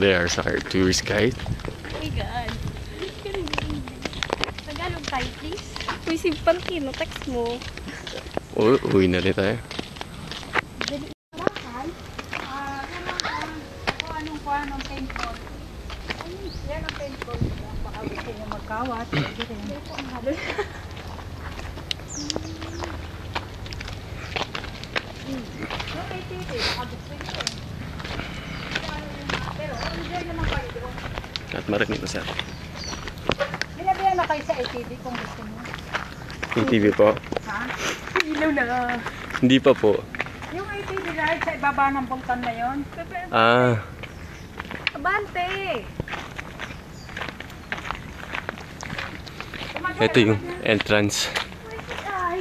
There's our tourist guide. Oh my God. Tagalog tayo, please. Uy, si Pantino, text mo. Uwi na rin tayo. Anong paintball? Yan ang paintball. Baka gusto niyo magkawat. Ito ang halol. May TV. Baka gusto niyo eh. Pero enjoy naman kayo doon. At marinig ko sir. Binabihan na kayo sa ATV kung gusto niyo. ATV po? Ha? Ilaw na. Hindi pa po. Yung ATV ride sa ibaba ng bulkan na yun. Ah, Abante! ito yung entrance.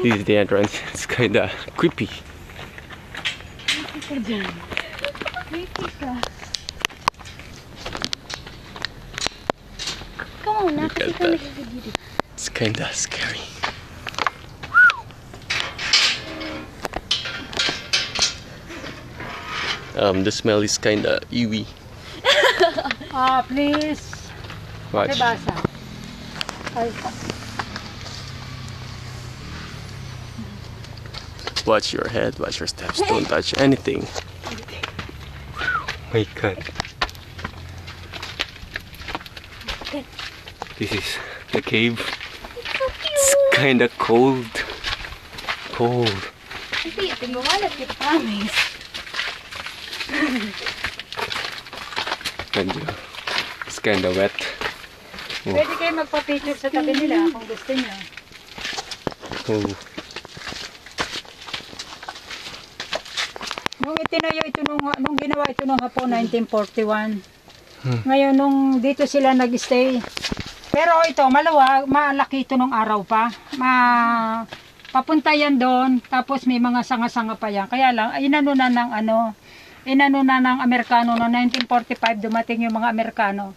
This is the entrance. It's kinda creepy. Creepy ka dyan. Creepy ka. Come on, Look kasi at ikaw that. nagigidid. It's kinda scary. The smell is kinda ewy. Please. Watch. Basa. Ay, Watch your head, watch your steps, don't touch anything. My God. This is the cave. It's kinda cold. Cold. Hindi, tigumalat kita, promise. And it's kinda wet. Oh. pwede kayo magpa-picture sa tabi nila kung gusto niyo. Oh. Nung itinayo ito nung ginawa ito nung hapon 1941. Ngayon nung dito sila nag-stay. Pero ito malaki ito nung araw pa. Papunta yan doon, tapos may mga sanga-sanga pa yan. Kaya lang inano na ng Amerikano no 1945 dumating yung mga Amerikano.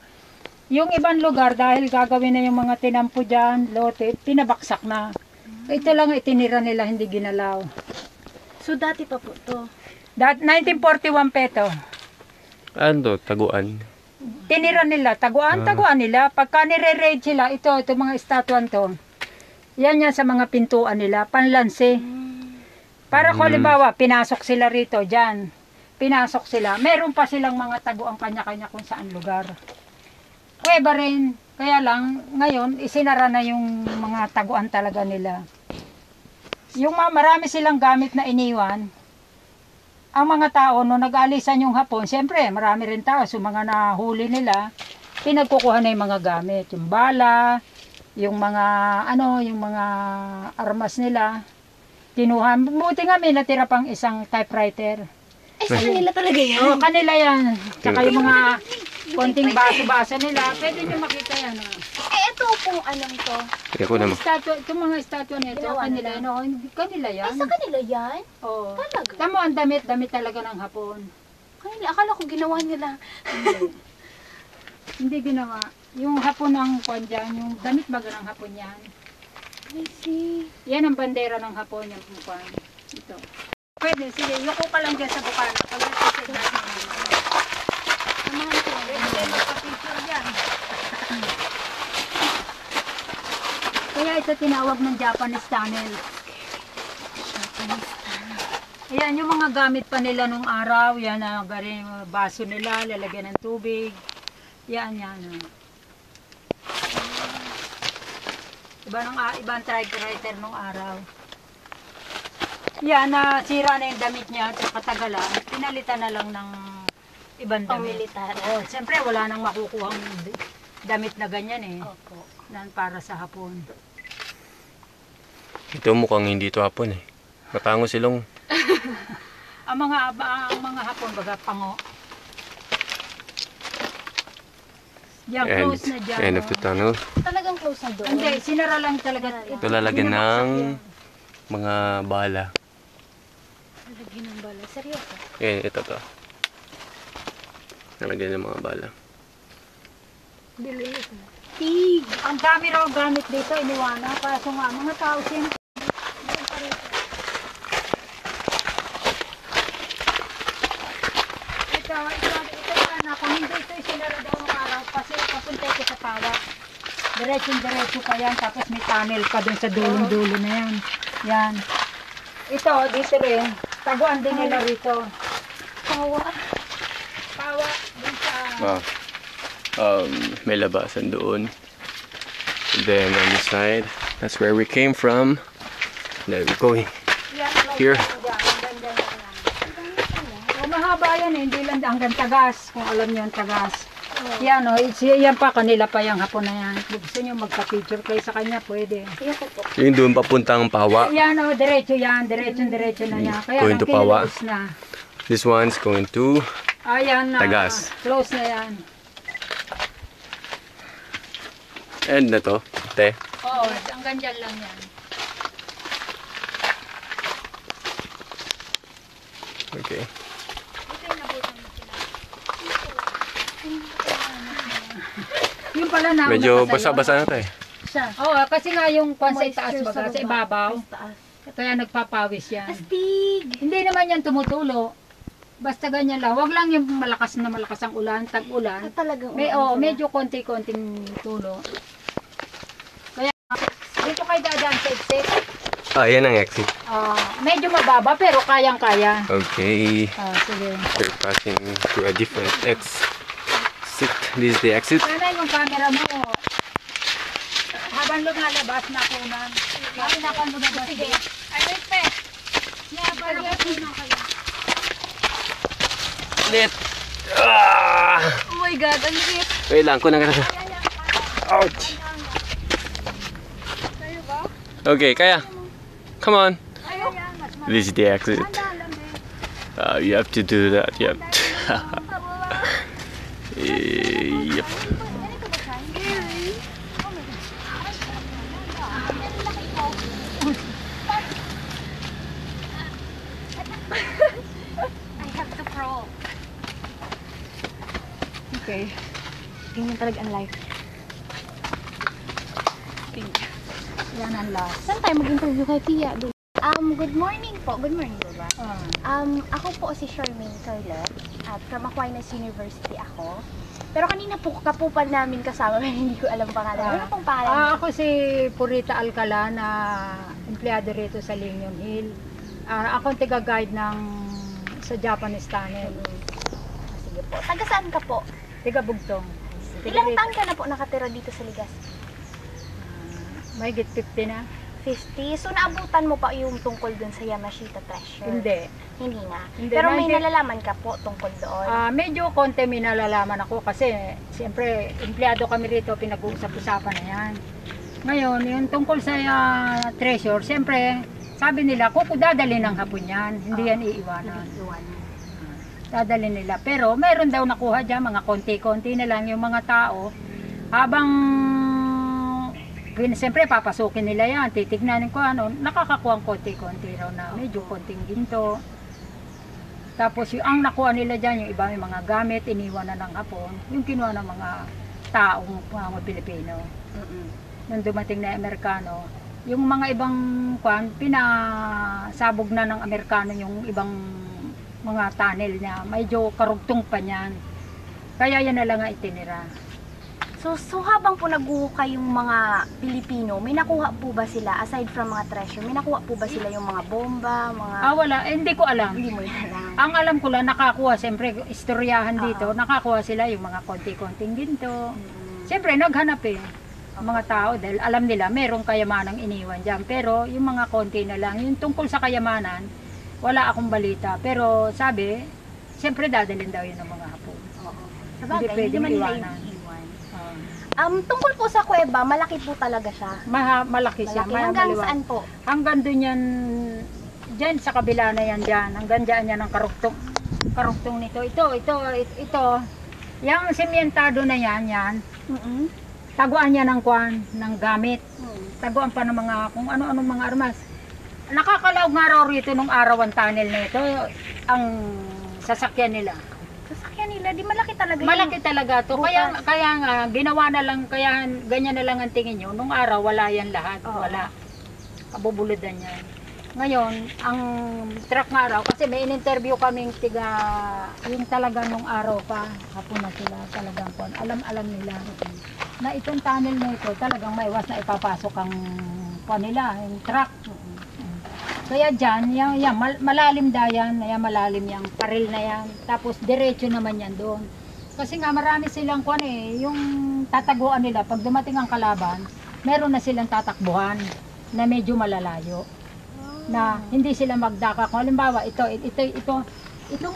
Yung ibang lugar dahil gagawin na yung mga tinampo diyan, lote, pinabaksak na. Ito lang itinira nila, hindi ginalaw. So, dati pa po to. 1941 peto. Ano, taguan. Tinira nila, taguan nila. Pagka nire-raid sila, ito mga estatuan to. Yan sa mga pintuan nila, panlansi. Para kung halimbawa, pinasok sila rito, dyan. Pinasok sila. Meron pa silang mga taguan kanya-kanya kung saan lugar. Kuweba rin. Kaya lang, ngayon, isinara na yung mga taguan talaga nila. Yung marami silang gamit na iniwan, ang mga tao, nung nag-aalisan yung hapon, siyempre, marami rin tao. So, mga nahuli nila, pinagkukuha na yung mga gamit. Yung bala, yung mga, yung mga armas nila. Kinuha. Buti nga may natira pang isang typewriter. Ay, sa kanila talaga yan. Oo, kanila yan. Tsaka yung mga konting baso-baso nila. Pwede nyo makita yan. Eh, ito pong anong to. Kaya ko naman. Itong mga estatwa nito, Ginawa kanila nila. yan. Oo, kanila yan. Ay, sa kanila yan? Oo. Talaga? Tamo ang damit talaga ng hapon. Kanila, akala ko ginawa nila. Hindi ginawa. Yung hapon ng kwan dyan, yung damit baga ng hapon yan. I see. Yan ang bandera ng hapon, yung kwan. Ito. Pwede, sige, yuko ka lang dyan sa bukana. Pagdating sa dyan. Samahan ko. Pwede kayo magpa-picture dyan. Kaya ito tinawag ng Japanese tunnel. Ayan, yung mga gamit pa nila nung araw, yan ang baso nila, lalagyan ng tubig. Yan. Ibang typewriter nung araw. Yan, nasira na yung damit niya at katagalan, pinalitan na lang ng ibang damit. Pang-militar. Oh, siyempre wala nang makukuhang damit na ganyan eh. Opo. Para sa hapon. Ito mukhang hindi ito hapon eh. Matango silong. ang mga hapon baga pango. Yan, And close na dyan. end of the tunnel. Talagang close na doon. Hindi, sinara lang talaga. Ito lalagyan ng mga bala. Lagyan ng bala. Seryoso? Ito to. Lalagyan ng mga bala. Bilis. Tig! Ang dami raw gamit dito, iniwana. Kaso nga, mga tao siyempre. Ito na kung hindi ito isinara daw ng araw kasi papunta ito sa Pawa. Diretso pa yan, tapos may tunnel pa dun sa dulong-dulo na yan. Yan. Ito, dito rin. Taguan din nila rito. Pawa. Pawa, dun sa... May labasan doon. Then on the side, that's where we came from. Then we're going here. O, mahaba yan eh, hindi lang hanggang Tagas, kung alam niyo ang Tagas. Yan o, yan pa, kanila pa yung hapon na yan. Kung gusto niyo magka-picture kayo sa kanya, pwede. Yung doon papuntang Pawa. Yan o, diretso yan, diretso na yan. Kaya Going lang to Pawa. kinalabas na. This one's going to Ayan na, Tagas. close na yan. end na to. Te. Oo, hanggang dyan lang yan. Okay. Yung pala na. Medyo basa-basa na tayo. Oo, kasi nga yung kwan sa itaas baga, sa ibabaw. Kaya nagpapawis yan. Astig! Hindi naman yan tumutulo. Basta ganyan lang. Huwag lang yung malakas ang ulan, tag-ulan. Talagang Medyo konti-konting tulo. Kaya dito kayo dadaan sa exit. Ah, yan ang exit. Medyo mababa pero kayang-kaya. Okay. Sige. We're passing through a different exit. This is the exit. Sana yung camera mo. Habang lumalabas na kunan. Habang lumabas. Sige. Ay, wait pa. Habang lumabas kayo. Lit. Ah! Oh my God, ang liit. Wait lang, kunang ka na. Ouch! Okay, kaya. Come on. This is the exit. You have to do that. Yep. Yep. I have to crawl. Okay. Ganyan talaga ang life. Yan ang last. Saan tayo mag-interview kay Tia? Good morning po. Good morning, diba? Ako po si Charmaine Carlet at from Aquinas University ako. Pero kanina po kapupan namin kasama pero hindi ko alam pangalan. Ano pong pangalan? Ako si Purita Alcala na empleyado rito sa Lingon Hill. Ako ang taga-guide sa Japanese Tunnel. Sige po. Taga saan ka po? Taga Bugtong. Ilang taon ka na po nakatira dito sa Legazpi? Mahigit 50 na? 50. So naabutan mo pa yung tungkol dun sa Yamashita Treasure? Hindi. Hindi na. Hindi, Pero may hindi. nalalaman ka po tungkol doon? Medyo konti may nalalaman ako kasi siyempre empleyado kami rito, pinag-uusap-usapan na yan. Ngayon, yung tungkol sa treasure, siyempre sabi nila, dadali ng hapon yan, hindi yan iiwanan. Dadali nila. Pero mayroon daw nakuha dyan, mga konti-konti na lang yung mga tao. Habang siyempre papasukin nila yan, titignan ko nakakakuha ang konti-konti raw na medyo konting ginto. Tapos ang nakuha nila dyan, yung iba may mga gamit, iniwan na ng hapon, yung kinuha ng mga taong mga Pilipino. Nung dumating na Amerikano, yung mga ibang pinasabog na ng Amerikano yung ibang mga tunnel niya, medyo karugtong pa niyan. Kaya yan na lang ang itinira. So habang po naghuhukay yung mga Pilipino, may nakuha po ba sila, aside from mga treasure, may nakuha po ba sila yung mga bomba, mga... Wala. Hindi ko alam. Hindi mo yan alam. Ang alam ko lang, nakakuha, siyempre, istoryahan dito, nakakuha sila yung mga konti-konting ginto. Siyempre, naghanap ang mga tao dahil alam nila, merong kayamanang iniwan dyan. Pero yung mga konti na lang, yung tungkol sa kayamanan, wala akong balita. Pero sabi, siyempre dadalhin daw yun ng mga hapon. Sa bagay, hindi man nila iiwan. Tungkol po sa kuweba, malaki po talaga siya. Malaki siya. Hanggang maliwanag. saan po? Hanggang doon yan, dyan sa kabila na yan dyan. Hanggang dyan yan ang karugtong. Karugtong nito. Ito. Yung sementado na yan. Taguan yan ng ng gamit. Taguan pa ng mga, kung ano-anong mga armas. Nakakalaw nga raw rito nung araw ang tunnel nito, ang sasakyan nila. Sasakyan nila, di malaki talaga yun. Malaki talaga to. Kaya nga, ginawa na lang, kaya ganyan na lang ang tingin nyo. Nung araw, wala yan lahat. Wala. Kabubuludan yan. Ngayon, ang truck nga raw, kasi may in-interview kaming yung talaga nung araw pa, hapon na sila, talagang alam nila na itong tunnel na ito, talagang maiwas na ipapasok ang nila, yung truck. Kaya dyan, malalim dayan, malalim yung paril na yan, tapos diretso naman yan doon. Kasi nga marami silang yung tataguan nila, pag dumating ang kalaban, meron na silang tatakbuhan na medyo malalayo. Na hindi sila magdaka. Kung halimbawa, itong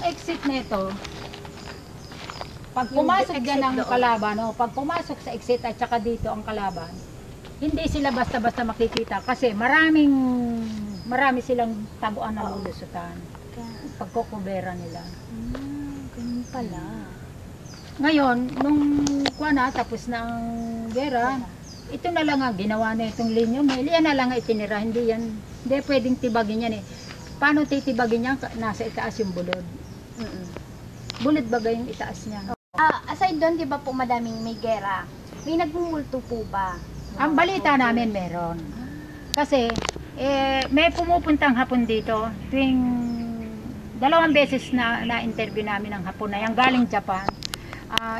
exit na ito, pag pumasok dyan ang kalaban, pag pumasok sa exit at saka dito ang kalaban, hindi sila basta-basta makikita kasi marami silang taguan na lulusutan. Pagkukubera nila. Ganun pala. Ngayon, nung tapos na ang gera, ito na lang ang ginawa na itong linya. Yan na lang ang itinira. Hindi pwedeng tibagin yan eh. Paano titibagin yan? Nasa itaas yung bulod. Bulod bagay yung itaas niya. Aside doon, di ba po madaming may gera? May nagmumulto po ba? Ang balita namin meron. Kasi, may pumupuntang hapon dito. Tuwing 2 beses na interview namin ng hapon na yan. Galing Japan.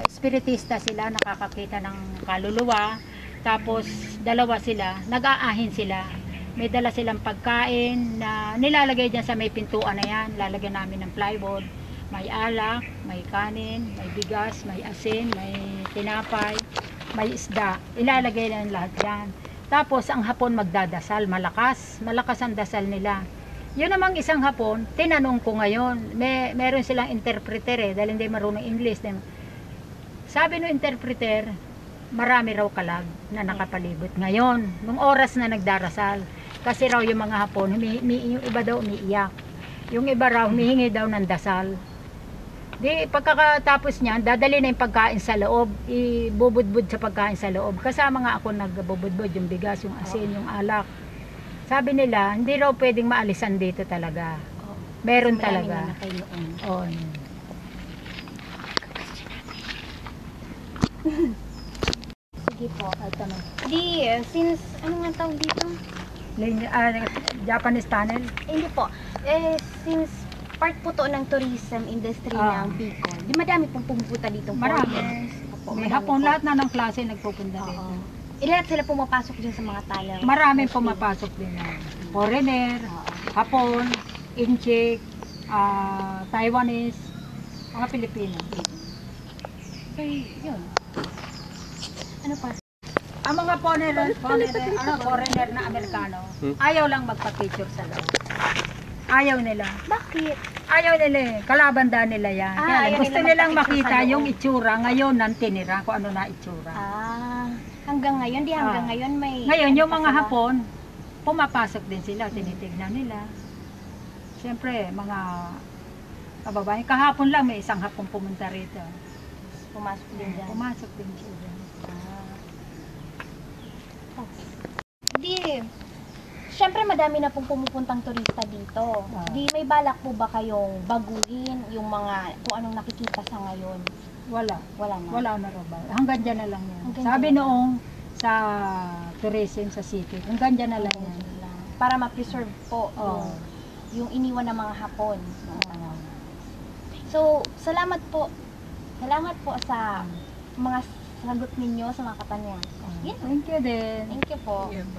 Espiritista sila, nakakakita ng kaluluwa. Tapos, 2 sila, nag-aahin sila. May dala silang pagkain na nilalagay dyan sa may pintuan na yan. Lalagyan namin ng plywood. May alak, may kanin, may bigas, may asin, may tinapay, may isda. Ilalagay lang lahat dyan. Tapos, ang hapon magdadasal, malakas. Malakas ang dasal nila. Yun namang isang hapon, tinanong ko ngayon, meron silang interpreter dahil hindi marunong English. Sabi ng interpreter, marami raw kalag na nakapalibot ngayon, nung oras na nagdarasal. Kasi raw yung mga hapon, yung iba daw umiiyak. Yung iba raw, humihingi daw ng dasal. Di, pagkatapos niyan, dadali na yung pagkain sa loob, ibubudbud sa pagkain sa loob. Kasama nga ako nagbubudbud, yung bigas, yung asin, yung alak. Sabi nila, hindi raw pwedeng maalisan dito talaga. Meron talaga. Oo. Sige po. Ito na. Since, ano nga tawag dito? Japanese tunnel. Hindi po. Since part po to ng tourism industry ng Bicol, di madami pong pumupunta dito. Marami. Opo, May madami hapon, po. lahat na ng klase nagpupunta dito. Lahat sila pumapasok dyan sa mga tunnel. Maraming pumapasok din. Foreigner, Hapon, Incheck, Taiwanese, mga Pilipino. So, yun. Ano pa? Ang mga foreigner na Amerikano, ayaw lang magpa-picture sa loob. Ayaw nila. Bakit? Ayaw nila eh. Kalabanda nila yan. Kaya ayaw gusto nila nilang magpa-picture makita sa loob. yung itsura ngayon ng tinira, kung ano na itsura. Hanggang ngayon, hanggang ngayon may... Ngayon, ano yung pa mga sila? Hapon, pumapasok din sila, tinitignan nila. Siyempre, mga kababayan, kahapon lang may isang hapon pumunta rito. Pumasok din dyan. Pumasok din siya dyan. Siyempre madami na pong pumupuntang turista dito. Di may balak po ba kayong baguhin yung mga, kung anong nakikita sa ngayon? Wala. Wala na. Wala na raw ba? Hanggang dyan na lang yan. Hanggang Sabi dyan. noong sa tourism sa city, hanggang dyan na lang yan. Para ma-preserve po Oo. yung iniwan ng mga Hapon. So, salamat po. Salamat po sa mga sagot ninyo sa mga katanungan. Yun. Thank you din. Thank you po. Yeah,